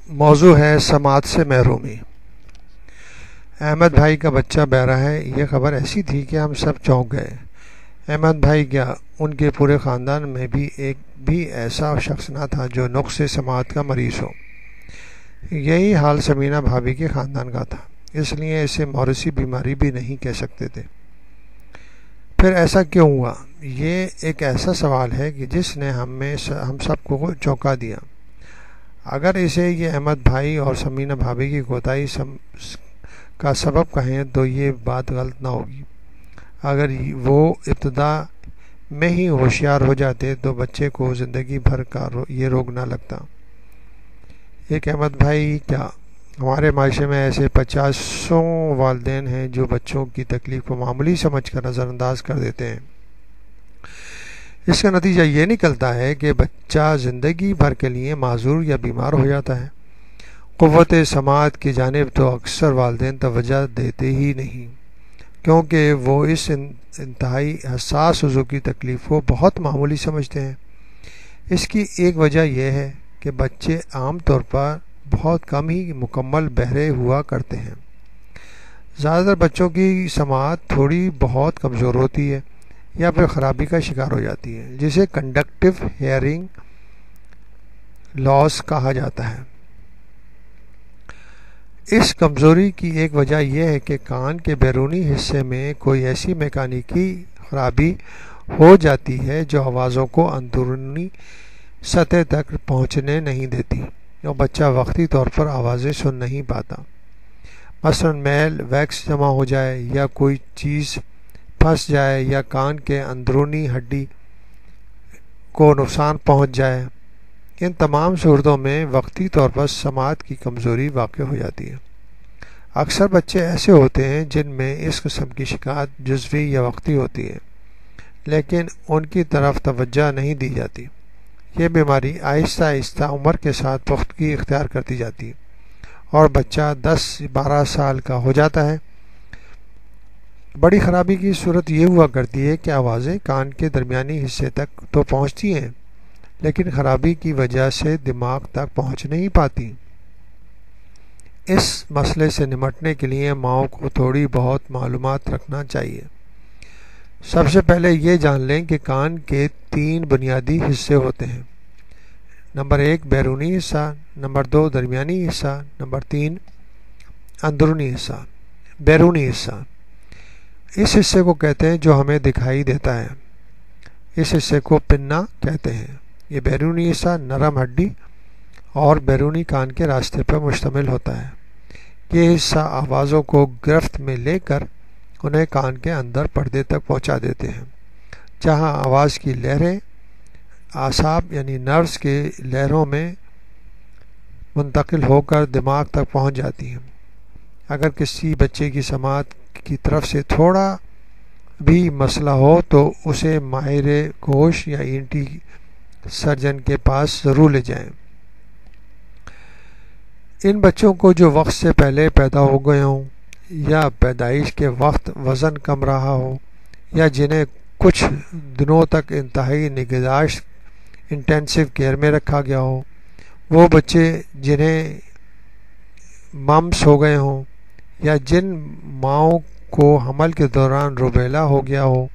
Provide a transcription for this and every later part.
موضوع ہے سماعت سے محرومی۔ احمد بھائی کا بچہ بہرا ہے، یہ خبر ایسی تھی کہ ہم سب چونک گئے۔ احمد بھائی کیا، ان کے پورے خاندان میں بھی ایک بھی ایسا شخص نہ تھا جو نقص سماعت کا مریض ہو۔ یہی حال سمینہ بھابھی کے خاندان کا تھا، اس لیے اسے موروثی بیماری بھی نہیں کہہ سکتے تھے۔ پھر ایسا کیوں ہوا؟ یہ ایک ایسا سوال ہے کہ جس نے ہم سب کو چونکا دیا۔ اگر اسے یہ احمد بھائی اور سمینہ بھابھی کی کوتاہی کا سبب کہیں تو یہ بات غلط نہ ہوگی۔ اگر وہ ابتدا میں ہی ہوشیار ہو جاتے تو بچے کو زندگی بھر کا یہ روگ نہ لگتا۔ ایک احمد بھائی کیا، ہمارے معاشرے میں ایسے 50 والدین ہیں جو بچوں کی تکلیف کو معمولی سمجھ کر نظر انداز کر دیتے ہیں۔ اس کا نتیجہ یہ نکلتا ہے کہ بچہ زندگی بھر کے لیے معذور یا بیمار ہو جاتا ہے۔ قوت سماعت کی جانب تو اکثر والدین توجہ دیتے ہی نہیں، کیونکہ وہ اس انتہائی حساس عضو کی تکلیف کو بہت معمولی سمجھتے ہیں۔ اس کی ایک وجہ یہ ہے کہ بچے عام طور پر بہت کم ہی مکمل بہرے ہوا کرتے ہیں۔ زیادہ تر بچوں کی سماعت تھوڑی بہت کمزور ہوتی ہے یا پھر خرابی کا شکار ہو جاتی ہے، جسے کنڈکٹیو ہیئرنگ لاس کہا جاتا ہے۔ اس کمزوری کی ایک وجہ یہ ہے کہ کان کے بیرونی حصے میں کوئی ایسی میکانیکی خرابی ہو جاتی ہے جو آوازوں کو اندرونی سطح تک پہنچنے نہیں دیتی اور بچہ وقتی طور پر آوازیں سن نہیں پاتا۔ مثلا میل ویکس جمع ہو جائے یا کوئی چیز پھنس جائے یا کان کے اندرونی ہڈی کو نقصان پہنچ جائے۔ ان تمام صورتوں میں وقتی طور پر سماعت کی کمزوری واقع ہو جاتی ہے۔ اکثر بچے ایسے ہوتے ہیں جن میں اس قسم کی شکایت جزوی یا وقتی ہوتی ہے، لیکن ان کی طرف توجہ نہیں دی جاتی۔ یہ بیماری آہستہ آہستہ عمر کے ساتھ پختگی اختیار کرتی جاتی ہے اور بچہ 10-12 سال کا ہو جاتا ہے۔ بڑی خرابی کی صورت یہ ہوا کرتی ہے کہ آوازیں کان کے درمیانی حصے تک تو پہنچتی ہیں، لیکن خرابی کی وجہ سے دماغ تک پہنچ نہیں پاتی۔ اس مسئلے سے نمٹنے کے لیے ماؤں کو تھوڑی بہت معلومات رکھنا چاہیے۔ سب سے پہلے یہ جان لیں کہ کان کے 3 بنیادی حصے ہوتے ہیں۔ نمبر 1 بیرونی حصہ، نمبر 2 درمیانی حصہ، نمبر 3 اندرونی حصہ۔ بیرونی حصہ اس حصے کو کہتے ہیں جو ہمیں دکھائی دیتا ہے۔ اس حصے کو پنا کہتے ہیں۔ یہ بیرونی حصہ نرم ہڈی اور بیرونی کان کے راستے پر مشتمل ہوتا ہے۔ یہ حصہ آوازوں کو گرفت میں لے کر انہیں کان کے اندر پردے تک پہنچا دیتے ہیں، جہاں آواز کی لہریں اعصاب یعنی نروز کے لہروں میں منتقل ہو کر دماغ تک پہنچ جاتی ہیں۔ اگر کسی بچے کی سماعت کی طرف سے تھوڑا بھی مسئلہ ہو تو اسے ماہر گوش یا ENT سرجن کے پاس ضرور لے جائیں۔ ان بچوں کو جو وقت سے پہلے پیدا ہو گئے ہوں یا پیدائش کے وقت وزن کم رہا ہو یا جنہیں کچھ دنوں تک انتہائی نگہداشت انٹینسیو کیئر میں رکھا گیا ہو، وہ بچے جنہیں ممس ہو گئے ہوں یا جن ماؤں کو حمل کے دوران روبیلا ہو گیا ہو،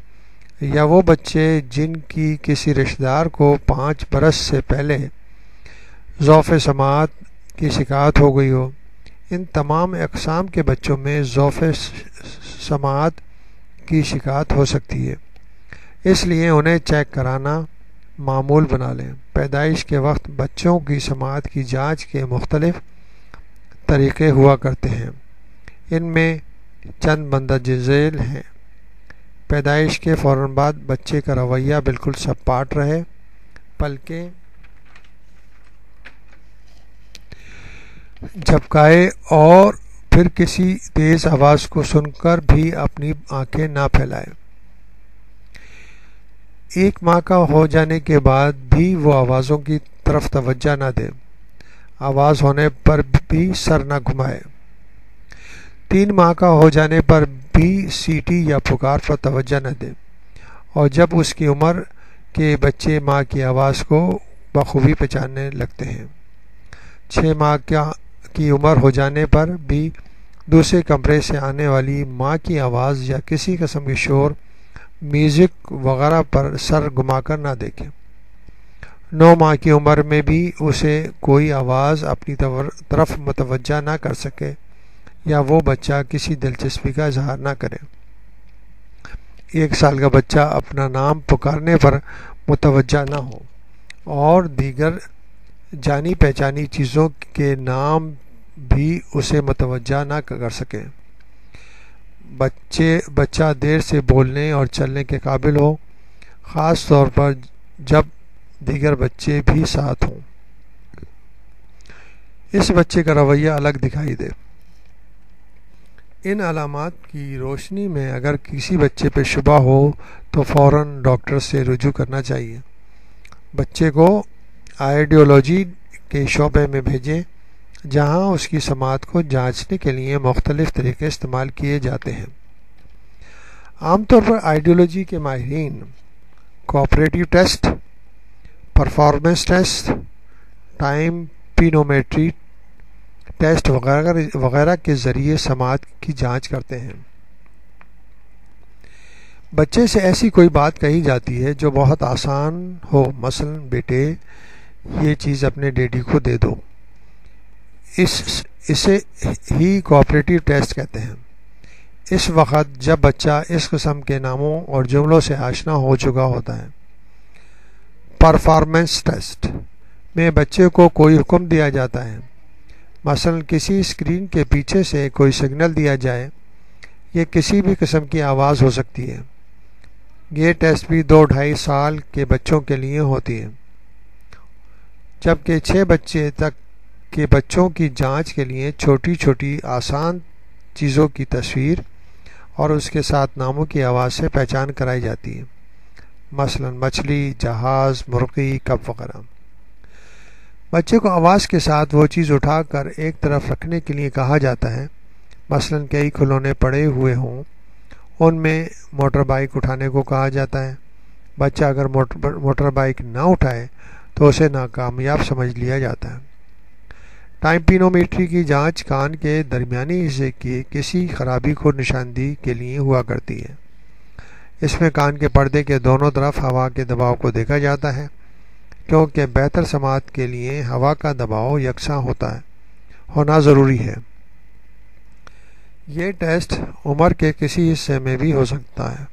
یا وہ بچے جن کی کسی رشتہ دار کو 5 برس سے پہلے ضعف سماعت کی شکایت ہو گئی ہو، ان تمام اقسام کے بچوں میں ضعف سماعت کی شکایت ہو سکتی ہے۔ اس لیے انہیں چیک کرانا معمول بنا لیں۔ پیدائش کے وقت بچوں کی سماعت کی جانچ کے مختلف طریقے ہوا کرتے ہیں۔ ان میں چند مندرجہ ذیل ہیں۔ پیدائش کے فوراً بعد بچے کا رویہ بالکل سپاٹ رہے، پلکیں جھپکائے اور پھر کسی تیز آواز کو سن کر بھی اپنی آنکھیں نہ پھیلائے۔ 1 ماہ کا ہو جانے کے بعد بھی وہ آوازوں کی طرف توجہ نہ دے، آواز ہونے پر بھی سر نہ گھمائے۔ 3 ماہ کا ہو جانے پر بھی سیٹی یا پکار پر توجہ نہ دے، اور جب اس کی عمر کے بچے ماں کی آواز کو بخوبی پہچاننے لگتے ہیں۔ 6 ماہ کی عمر ہو جانے پر بھی دوسرے کمرے سے آنے والی ماں کی آواز یا کسی قسم کے شور، میوزک وغیرہ پر سر گھما کر نہ دیکھیں۔ 9 ماہ کی عمر میں بھی اسے کوئی آواز اپنی طرف متوجہ نہ کر سکے یا وہ بچہ کسی دلچسپی کا اظہار نہ کرے۔ 1 سال کا بچہ اپنا نام پکارنے پر متوجہ نہ ہو اور دیگر جانی پہچانی چیزوں کے نام بھی اسے متوجہ نہ کر سکے۔ بچہ دیر سے بولنے اور چلنے کے قابل ہو، خاص طور پر جب دیگر بچے بھی ساتھ ہوں۔ اس بچے کا رویہ الگ دکھائی دے۔ ان علامات کی روشنی میں اگر کسی بچے پہ شبہ ہو تو فوراً ڈاکٹر سے رجوع کرنا چاہیے۔ بچے کو آئیڈیولوجی کے شعبے میں بھیجیں جہاں اس کی سماعت کو جانچنے کے لیے مختلف طریقے استعمال کیے جاتے ہیں۔ عام طور پر آئیڈیولوجی کے ماہرین cooperative test, performance test, tympanometry test وغیرہ کے ذریعے سماعت کی جانچ کرتے ہیں۔ بچے سے ایسی کوئی بات کہی جاتی ہے جو بہت آسان ہو، مثلا بیٹے یہ چیز اپنے ڈیڈی کو دے دو، اسے ہی کوآپریٹیو ٹیسٹ کہتے ہیں۔ اس وقت جب بچہ اس قسم کے ناموں اور جملوں سے آشنا ہو چکا ہوتا ہے۔ پرفارمنس ٹیسٹ میں بچے کو کوئی حکم دیا جاتا ہے، مثلا کسی اسکرین کے پیچھے سے کوئی سگنل دیا جائے، یہ کسی بھی قسم کی آواز ہو سکتی ہے۔ یہ ٹیسٹ بھی 2-2.5 سال کے بچوں کے لیے ہوتی ہے، جبکہ 6 بچے تک کے بچوں کی جانچ کے لیے چھوٹی چھوٹی آسان چیزوں کی تصویر اور اس کے ساتھ ناموں کی آواز سے پہچان کرائی جاتی ہے، مثلا مچھلی، جہاز، مرغی، کپ وغیرہ۔ بچے کو آواز کے ساتھ وہ چیز اٹھا کر ایک طرف رکھنے کے لیے کہا جاتا ہے، مثلا کئی کھلونے پڑے ہوئے ہوں، ان میں موٹر بائک اٹھانے کو کہا جاتا ہے۔ بچہ اگر موٹر بائک نہ اٹھائے تو اسے ناکامیاب سمجھ لیا جاتا ہے۔ ٹائم پینومیٹری کی جانچ کان کے درمیانی حصے کی کسی خرابی کو نشاندہی کے لیے ہوا کرتی ہے۔ اس میں کان کے پردے کے دونوں طرف ہوا کے دباؤ کو دیکھا جاتا ہے، کیونکہ بہتر سماعت کے لیے ہوا کا دباؤ یکساں ہونا ضروری ہے۔ یہ ٹیسٹ عمر کے کسی حصے میں بھی ہو سکتا ہے۔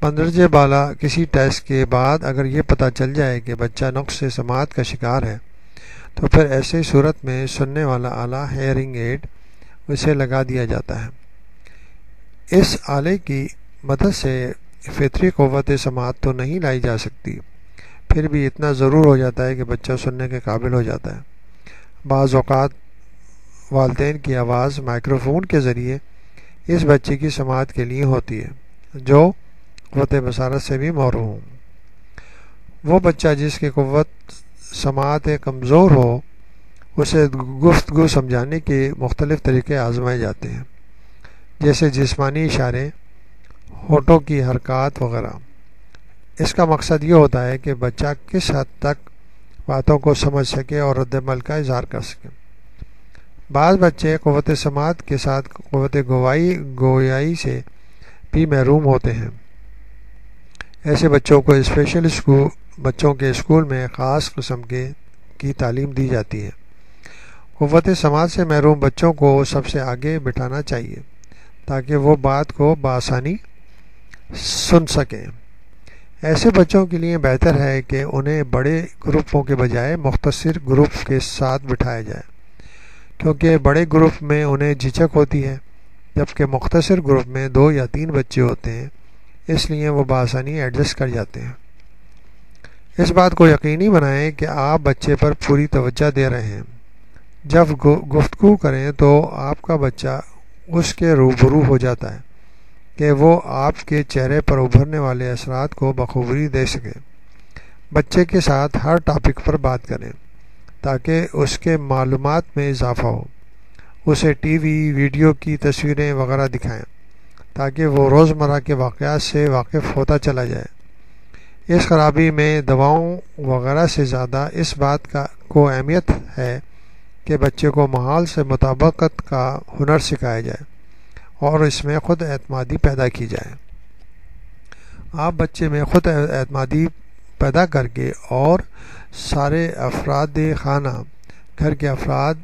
مندرجہ بالا کسی ٹیسٹ کے بعد اگر یہ پتہ چل جائے کہ بچہ نقص سماعت کا شکار ہے تو پھر ایسے صورت میں سننے والا آلہ ہیئرنگ ایڈ اسے لگا دیا جاتا ہے۔ اس آلے کی مدد سے فطری قوت سماعت تو نہیں لائی جا سکتی، پھر بھی اتنا ضرور ہو جاتا ہے کہ بچہ سننے کے قابل ہو جاتا ہے۔ بعض اوقات والدین کی آواز مائکروفون کے ذریعے اس بچے کی سماعت کے لیے ہوتی ہے جو قوت بصارت سے بھی محروم ہوں۔ وہ بچہ جس کی قوت سماعت کمزور ہو اسے گفتگو سمجھانے کے مختلف طریقے آزمائے جاتے ہیں، جیسے جسمانی اشارے، ہونٹوں کی حرکات وغیرہ۔ اس کا مقصد یہ ہوتا ہے کہ بچہ کس حد تک باتوں کو سمجھ سکے اور رد عمل کا اظہار کر سکے۔ بعض بچے قوت سماعت کے ساتھ قوت گویائی سے بھی محروم ہوتے ہیں۔ ایسے بچوں کو اسپیشل بچوں کے اسکول میں خاص قسم کی تعلیم دی جاتی ہے۔ قوت سماعت سے محروم بچوں کو سب سے آگے بٹھانا چاہیے تاکہ وہ بات کو بآسانی سن سکیں۔ ایسے بچوں کے لیے بہتر ہے کہ انہیں بڑے گروپوں کے بجائے مختصر گروپ کے ساتھ بٹھایا جائے، کیونکہ بڑے گروپ میں انہیں جھجک ہوتی ہے جبکہ مختصر گروپ میں 2 یا 3 بچے ہوتے ہیں، اس لیے وہ بآسانی ایڈجسٹ کر جاتے ہیں۔ اس بات کو یقینی بنائیں کہ آپ بچے پر پوری توجہ دے رہے ہیں۔ جب گفتگو کریں تو آپ کا بچہ اس کے روبرو ہو جاتا ہے کہ وہ آپ کے چہرے پر ابھرنے والے اثرات کو بخوبی دیکھ سکے۔ بچے کے ساتھ ہر ٹاپک پر بات کریں تاکہ اس کے معلومات میں اضافہ ہو۔ اسے ٹی وی، ویڈیو کی تصویریں وغیرہ دکھائیں تاکہ وہ روزمرہ کے واقعات سے واقف ہوتا چلا جائے۔ اس خرابی میں دواؤں وغیرہ سے زیادہ اس بات کو اہمیت ہے کہ بچے کو ماحول سے مطابقت کا ہنر سکھایا جائے اور اس میں خود اعتمادی پیدا کی جائے۔ آپ بچے میں خود اعتمادی پیدا کر کے اور سارے افراد خانہ گھر کے افراد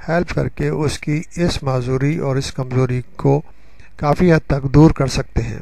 ہیلپ کر کے اس کی اس معذوری اور اس کمزوری کو کافی حد تک دور کر سکتے ہیں۔